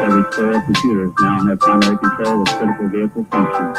Every sterile computers now have primary control of critical vehicle functions.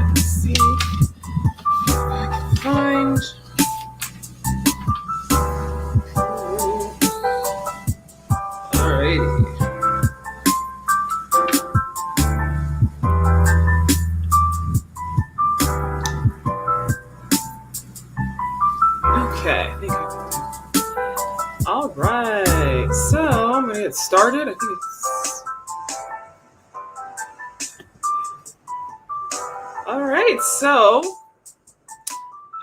Let's see if I can find. Alrighty. Okay, I think all right. So I'm gonna get started. I think it's all right. So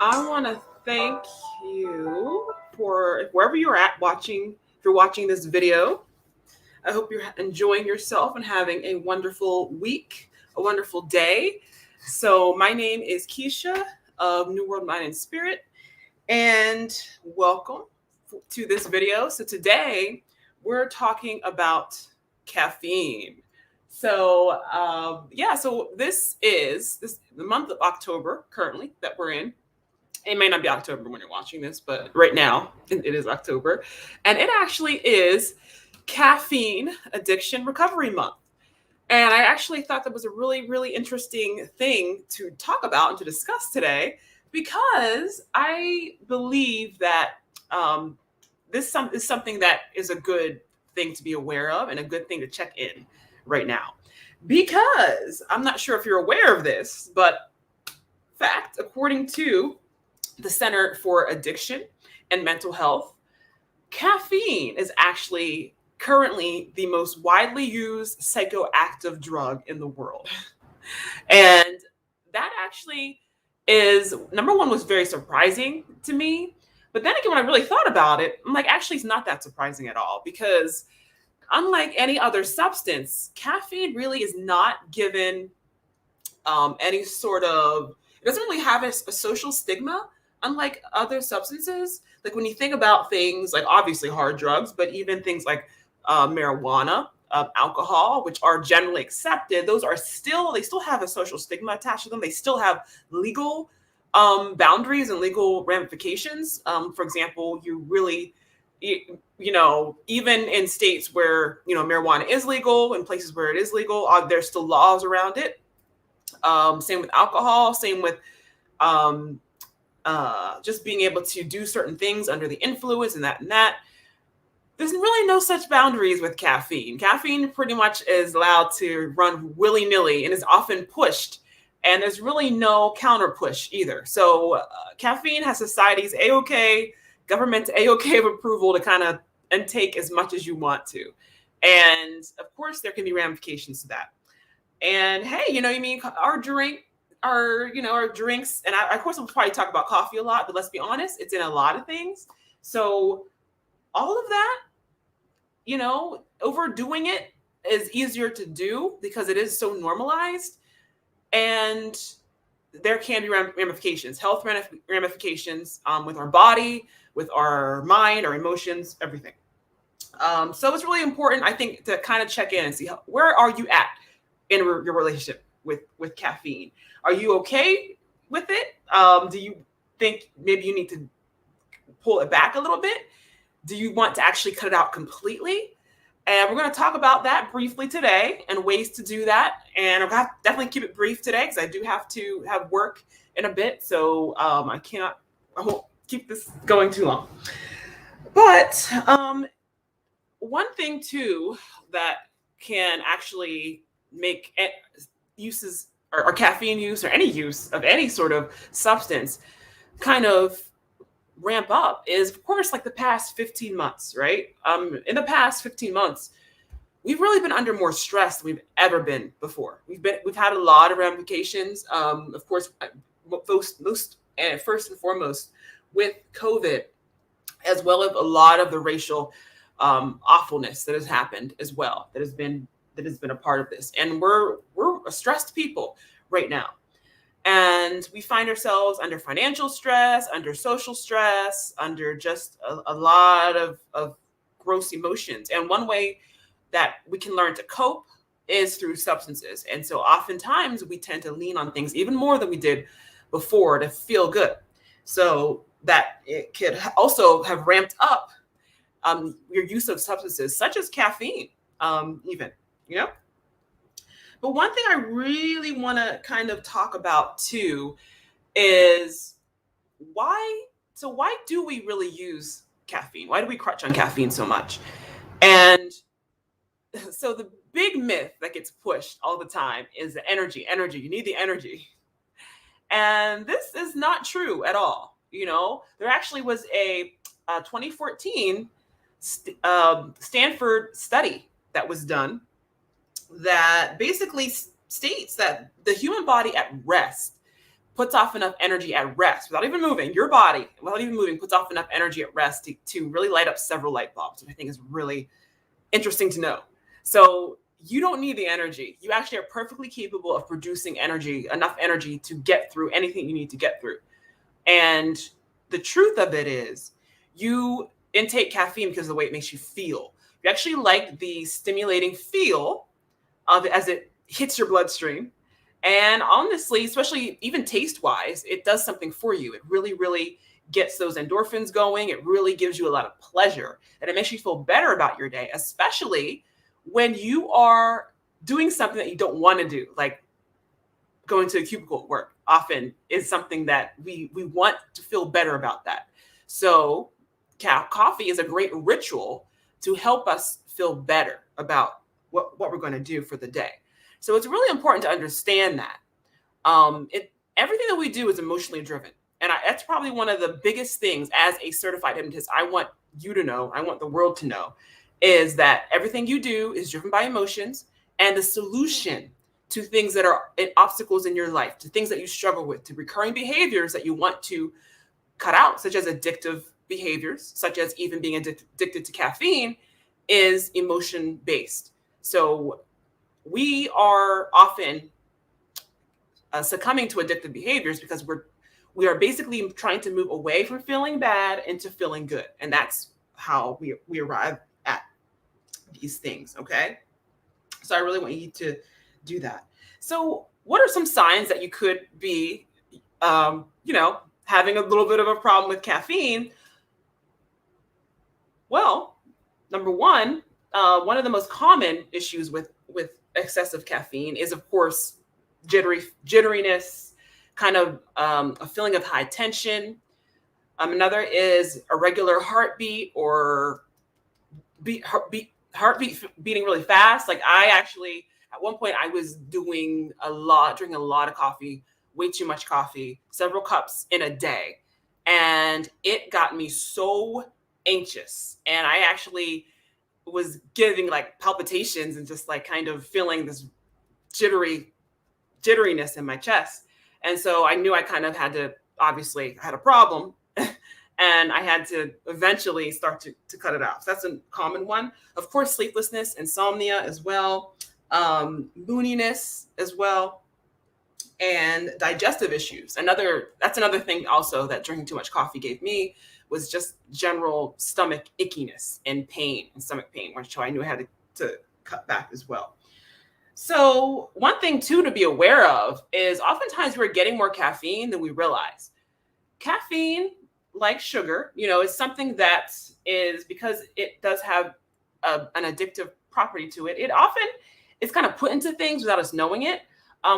I want to thank you for wherever you're at watching. If you're watching this video, I hope you're enjoying yourself and having a wonderful week, a wonderful day. So my name is Keisha of New World Mind and Spirit, and welcome to this video. So today we're talking about caffeine. So so this is the month of October currently that we're in. It may not be October when you're watching this, but right now it is October, and it actually is Caffeine Addiction Recovery Month. And I actually thought that was a really, really interesting thing to talk about and to discuss today, because I believe that this is something that is a good thing to be aware of and a good thing to check in right now. Because I'm not sure if you're aware of this, but fact, according to the Center for Addiction and Mental Health, caffeine is actually currently the most widely used psychoactive drug in the world. And that actually is, number one, was very surprising to me. But then again, when I really thought about it, I'm like, actually, it's not that surprising at all, because unlike any other substance, caffeine really is not given any sort of, it doesn't really have a social stigma, unlike other substances. Like when you think about things like obviously hard drugs, but even things like marijuana, alcohol, which are generally accepted, they still have a social stigma attached to them. They still have legal boundaries and legal ramifications. For example, even in states where, marijuana is legal, in places where it is legal, there's still laws around it. Same with alcohol, same with just being able to do certain things under the influence and that. There's really no such boundaries with caffeine. Caffeine pretty much is allowed to run willy-nilly and is often pushed, and there's really no counter push either. So caffeine has society's A-OK, government's A-OK of approval to kind of intake as much as you want to. And of course, there can be ramifications to that. And hey, our drinks, and of course we'll probably talk about coffee a lot, but let's be honest, it's in a lot of things. So all of that, overdoing it is easier to do because it is so normalized, and there can be ramifications, health ramifications with our body, with our mind, our emotions, everything. So it's really important, I think, to kind of check in and see where are you at in your relationship with caffeine. Are you okay with it? Do you think maybe you need to pull it back a little bit? Do you want to actually cut it out completely? And we're going to talk about that briefly today and ways to do that. And I'm going to definitely keep it brief today because I do have to have work in a bit. So I won't keep this going too long. But one thing too that can actually make uses or caffeine use or any use of any sort of substance kind of ramp up is, of course, like the past 15 months, right? In the past 15 months, we've really been under more stress than we've ever been before. We've had a lot of ramifications. Of course, first and foremost with COVID, as well as a lot of the racial awfulness that has happened as well, that has been a part of this. And we're stressed people right now. And we find ourselves under financial stress, under social stress, under just a lot of gross emotions. And one way that we can learn to cope is through substances. And so oftentimes we tend to lean on things even more than we did before to feel good. So that it could also have ramped up your use of substances such as caffeine, even, you know? But one thing I really want to kind of talk about too is why do we really use caffeine? Why do we crutch on caffeine so much? And so the big myth that gets pushed all the time is the energy. You need the energy. And this is not true at all. You know, there actually was a 2014 Stanford study that was done that basically states that the human body at rest puts off enough energy at rest without even moving. Your body, without even moving, puts off enough energy at rest to really light up several light bulbs, which I think is really interesting to know. So you don't need the energy. You actually are perfectly capable of producing energy, enough energy to get through anything you need to get through. And the truth of it is you intake caffeine because of the way it makes you feel. You actually like the stimulating feel of it as it hits your bloodstream. And honestly, especially even taste wise, it does something for you. It really, really gets those endorphins going. It really gives you a lot of pleasure and it makes you feel better about your day, especially when you are doing something that you don't want to do, like going to a cubicle at work often is something that we want to feel better about that. So coffee is a great ritual to help us feel better about what we're going to do for the day. So it's really important to understand that everything that we do is emotionally driven. And that's probably one of the biggest things as a certified hypnotist. I want you to know, I want the world to know, is that everything you do is driven by emotions, and the solution to things that are obstacles in your life, to things that you struggle with, to recurring behaviors that you want to cut out, such as addictive behaviors, such as even being addicted to caffeine, is emotion based. So we are often succumbing to addictive behaviors because we are basically trying to move away from feeling bad into feeling good. And that's how we arrive at these things. Okay. So I really want you to do that. So what are some signs that you could be, having a little bit of a problem with caffeine? Well, number one of the most common issues with excessive caffeine is, of course, jitteriness, kind of a feeling of high tension. Another is irregular heartbeat or heartbeat beating really fast. Like I actually, at one point, I was drinking a lot of coffee, way too much coffee, several cups in a day. And it got me so anxious. And I actually was getting like palpitations and just like kind of feeling this jitteriness in my chest. And so I knew I kind of had a problem and I had to eventually start to cut it out. So that's a common one. Of course, sleeplessness, insomnia as well, moodiness as well, and digestive issues. That's another thing also that drinking too much coffee gave me was just general stomach ickiness and pain and stomach pain, which I knew I had to cut back as well. So one thing too to be aware of is oftentimes we're getting more caffeine than we realize. Caffeine, like sugar, is something that is, because it does have an addictive property to it. It often is kind of put into things without us knowing it.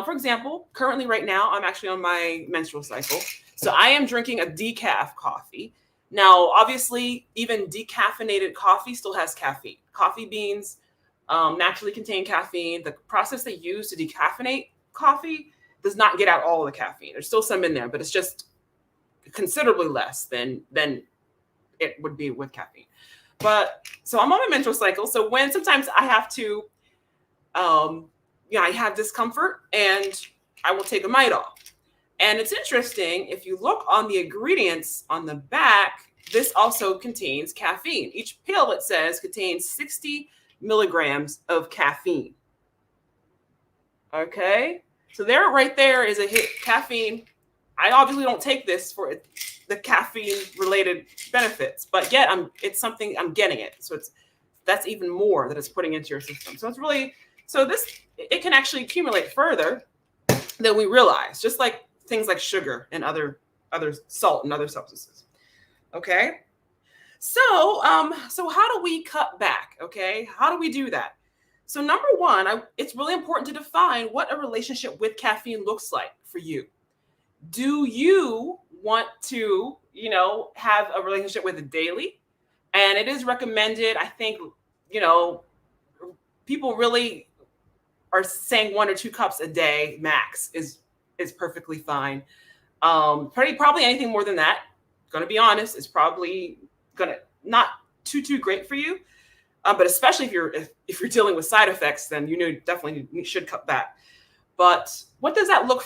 For example, currently right now, I'm actually on my menstrual cycle. So I am drinking a decaf coffee. Now, obviously, even decaffeinated coffee still has caffeine. Coffee beans naturally contain caffeine. The process they use to decaffeinate coffee does not get out all of the caffeine. There's still some in there, but it's just considerably less than it would be with caffeine. But so I'm on my menstrual cycle. So when sometimes I have to, I have discomfort and I will take a Midol. And it's interesting, if you look on the ingredients on the back, this also contains caffeine. Each pill, it says, contains 60 milligrams of caffeine. Okay, so right there is a hit caffeine. I obviously don't take this for the caffeine related benefits, but yet it's something I'm getting it. So that's even more that it's putting into your system. So it's really So it can actually accumulate further than we realize, just like things like sugar and other salt and other substances. Okay. So how do we cut back? Okay. How do we do that? So number one, it's really important to define what a relationship with caffeine looks like for you. Do you want to, have a relationship with it daily? And it is recommended, I think, people really are saying 1 or 2 cups a day max is perfectly fine. Probably anything more than that, going to be honest, is probably going to not too great for you. But especially if you're dealing with side effects, then definitely you should cut back. But what does that look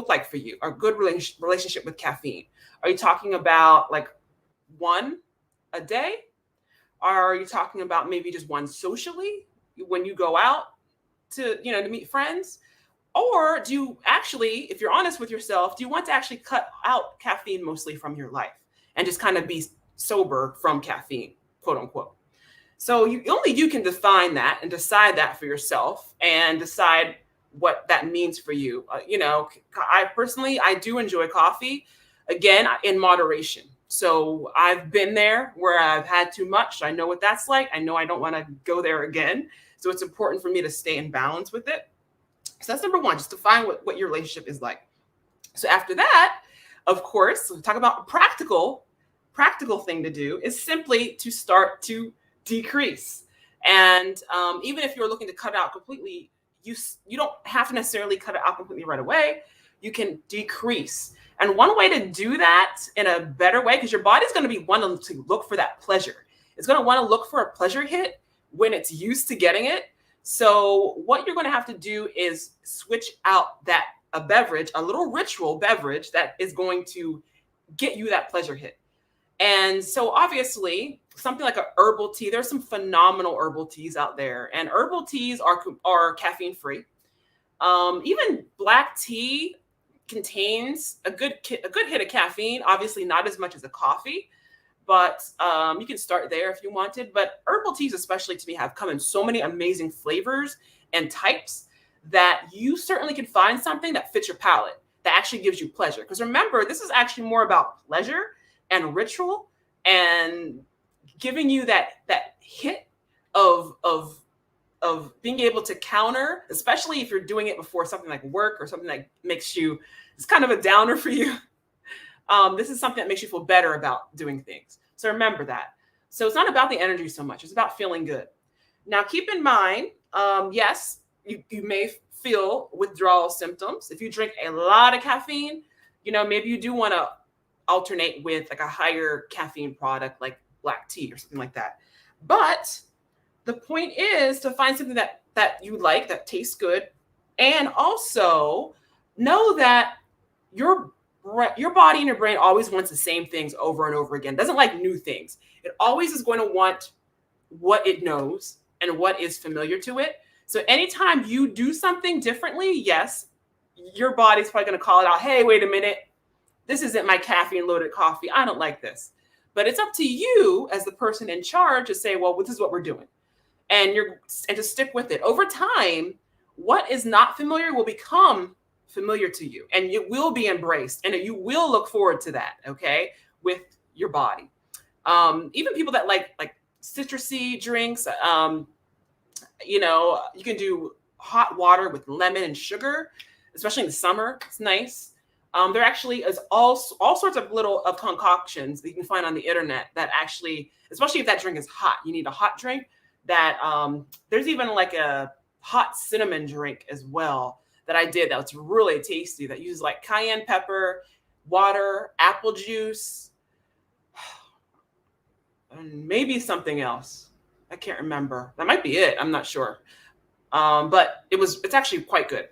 like for you? A good relationship with caffeine? Are you talking about like 1 a day? Are you talking about maybe just 1 socially when you go out to meet friends? Or do you actually, if you're honest with yourself, do you want to actually cut out caffeine mostly from your life and just kind of be sober from caffeine, quote unquote? So only you can define that and decide that for yourself and decide what that means for you. I do enjoy coffee, again, in moderation. So I've been there where I've had too much. I know what that's like. I know I don't want to go there again. So it's important for me to stay in balance with it. So that's number one, just define what your relationship is like. So after that, of course, we'll talk about a practical thing to do is simply to start to decrease. And even if you're looking to cut it out completely, you don't have to necessarily cut it out completely right away. You can decrease. And one way to do that in a better way, because your body's going to be wanting to look for that pleasure. It's going to want to look for a pleasure hit when it's used to getting it. So what you're going to have to do is switch out a beverage, a little ritual beverage that is going to get you that pleasure hit. And so obviously something like a herbal tea, there's some phenomenal herbal teas out there, and herbal teas are caffeine free. Even black tea contains a good hit of caffeine, obviously not as much as a coffee, but you can start there if you wanted. But herbal teas, especially to me, have come in so many amazing flavors and types that you certainly can find something that fits your palate, that actually gives you pleasure. Because remember, this is actually more about pleasure and ritual and giving you that hit of being able to counter, especially if you're doing it before something like work or something that makes you, it's kind of a downer for you. This is something that makes you feel better about doing things. So remember that. So it's not about the energy so much. It's about feeling good. Now, keep in mind, yes, you may feel withdrawal symptoms. If you drink a lot of caffeine, maybe you do want to alternate with like a higher caffeine product like black tea or something like that. But the point is to find something that you like, that tastes good, and also know that your body and your brain always wants the same things over and over again. It doesn't like new things. It always is going to want what it knows and what is familiar to it. So anytime you do something differently, yes, your body's probably going to call it out. Hey, wait a minute. This isn't my caffeine loaded coffee. I don't like this. But it's up to you as the person in charge to say, well, this is what we're doing. And to stick with it. Over time, what is not familiar will become familiar to you, and it will be embraced, and you will look forward to that, okay, with your body. Even people that like citrusy drinks, you can do hot water with lemon and sugar, especially in the summer. It's nice. There actually is all sorts of little concoctions that you can find on the internet that actually, especially if that drink is hot, you need a hot drink. That there's even like a hot cinnamon drink as well that I did that's really tasty, that uses like cayenne pepper, water, apple juice, and maybe something else. I can't remember. That might be it. I'm not sure. But it's actually quite good.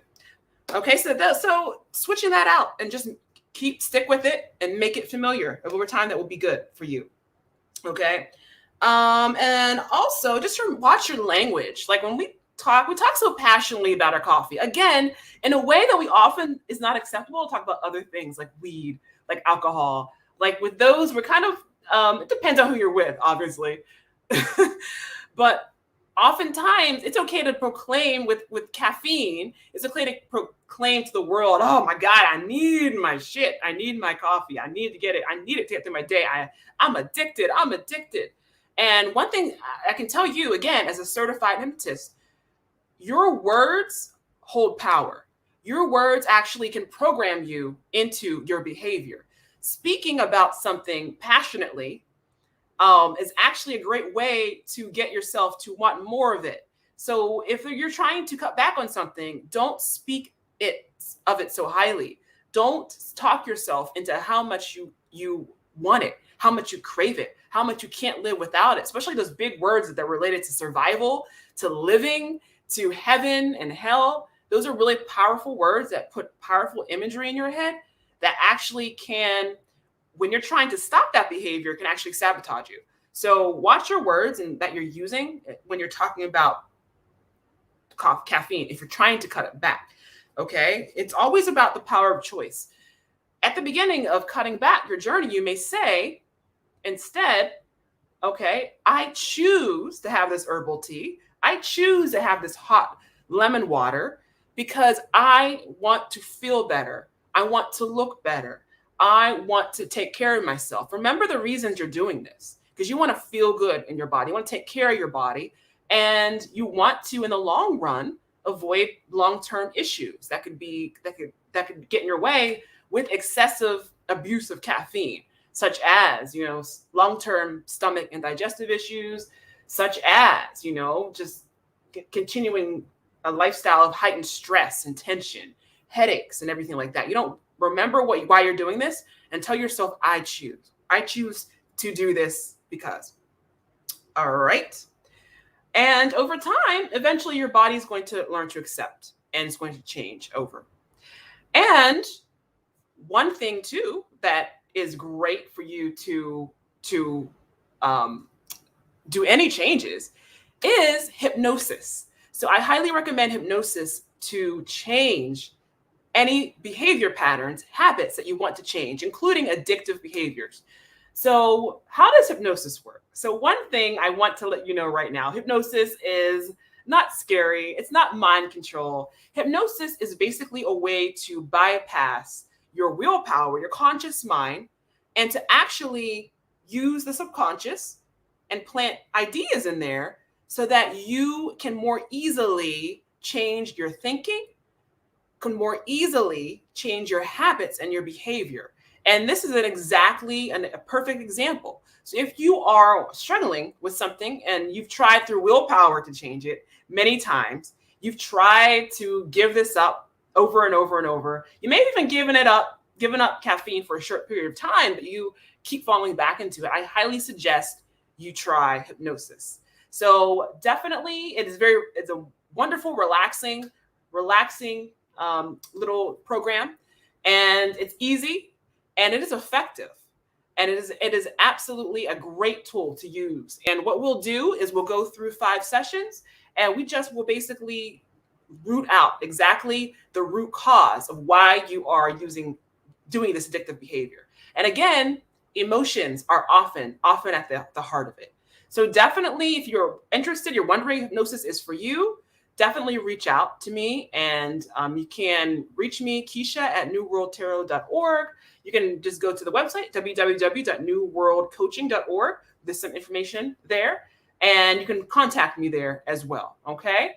Okay, so switching that out and just stick with it and make it familiar. Over time, that will be good for you. Okay. And also just watch your language. Like when we talk so passionately about our coffee, again, in a way that we often is not acceptable to talk about other things like weed, like alcohol. Like with those, we're kind of, it depends on who you're with, obviously. But oftentimes it's okay to proclaim with caffeine. It's okay to proclaim to the world, oh my God, I need my shit. I need my coffee. I need to get it. I need it to get through my day. I'm addicted. I'm addicted. And one thing I can tell you, again, as a certified hypnotist, your words hold power. Your words actually can program you into your behavior. Speaking about something passionately is actually a great way to get yourself to want more of it. So if you're trying to cut back on something, don't speak of it so highly. Don't talk yourself into how much you want it, how much you crave it, how much you can't live without it, especially those big words that are related to survival, to living, to heaven and hell. Those are really powerful words that put powerful imagery in your head that actually can, when you're trying to stop that behavior, can actually sabotage you. So watch your words and that you're using when you're talking about caffeine, if you're trying to cut it back. Okay. It's always about the power of choice. At the beginning of cutting back your journey, you may say instead, okay, I choose to have this herbal tea. I choose to have this hot lemon water because I want to feel better. I want to look better. I want to take care of myself. Remember the reasons you're doing this, because you want to feel good in your body. You want to take care of your body, and you want to, in the long run, avoid long-term issues that could get in your way with excessive abuse of caffeine, such as, long-term stomach and digestive issues, such as, just continuing a lifestyle of heightened stress and tension, headaches, and everything like that. You don't remember why you're doing this and tell yourself, I choose to do this because. All right. And over time, eventually your body's going to learn to accept and it's going to change over. And one thing too, that is great for you to do any changes is hypnosis. So I highly recommend hypnosis to change any behavior patterns, habits that you want to change, including addictive behaviors. So how does hypnosis work? So one thing I want to let you know right now, hypnosis is not scary. It's not mind control. Hypnosis is basically a way to bypass your willpower, your conscious mind, and to actually use the subconscious and plant ideas in there so that you can more easily change your thinking, can more easily change your habits and your behavior. And this is a perfect example. So if you are struggling with something and you've tried through willpower to change it many times, you've tried to give this up over and over and over, you may have even given up caffeine for a short period of time, but you keep falling back into it, I highly suggest you try hypnosis. So definitely it's a wonderful, relaxing little program, and it's easy and it is effective. And it is absolutely a great tool to use. And what we'll do is we'll go through 5 sessions and we just will basically root out exactly the root cause of why you are doing this addictive behavior. And again, emotions are often at the heart of it. So definitely, if you're interested, you're wondering if hypnosis is for you, definitely reach out to me. And you can reach me, Keisha, at newworldtarot.org. You can just go to the website, www.newworldcoaching.org. There's some information there. And you can contact me there as well. Okay.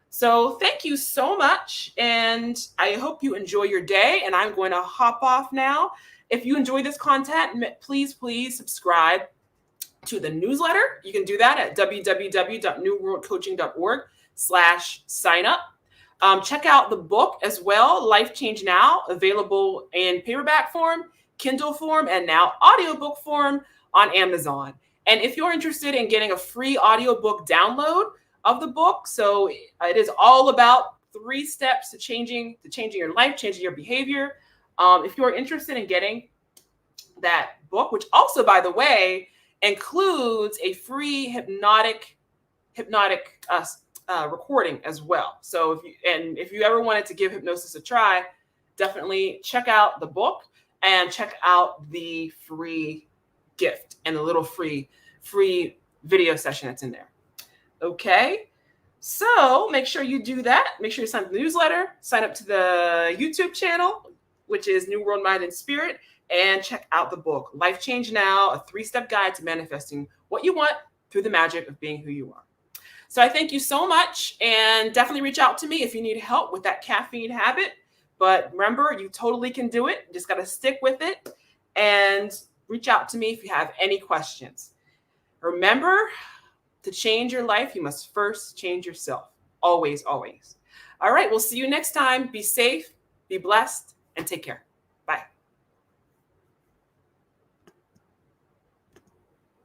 So thank you so much. And I hope you enjoy your day. And I'm going to hop off now. If you enjoy this content, please subscribe to the newsletter. You can do that at www.newworldcoaching.org/sign up. Check out the book as well, Life Change Now, available in paperback form, Kindle form, and now audiobook form on Amazon. And if you're interested in getting a free audiobook download of the book, so it is all about 3 steps to changing your life, changing your behavior. If you're interested in getting that book, which also, by the way, includes a free hypnotic recording as well. So if you ever wanted to give hypnosis a try, definitely check out the book and check out the free gift and the little free video session that's in there. Okay. So make sure you do that. Make sure you sign up to the newsletter, sign up to the YouTube channel, which is New World Mind and Spirit, and check out the book, Life Change Now, a 3-step guide to manifesting what you want through the magic of being who you are. So I thank you so much, and definitely reach out to me if you need help with that caffeine habit. But remember, you totally can do it. You just got to stick with it and reach out to me if you have any questions. Remember, to change your life, you must first change yourself. Always, always. All right, we'll see you next time. Be safe, be blessed, and take care.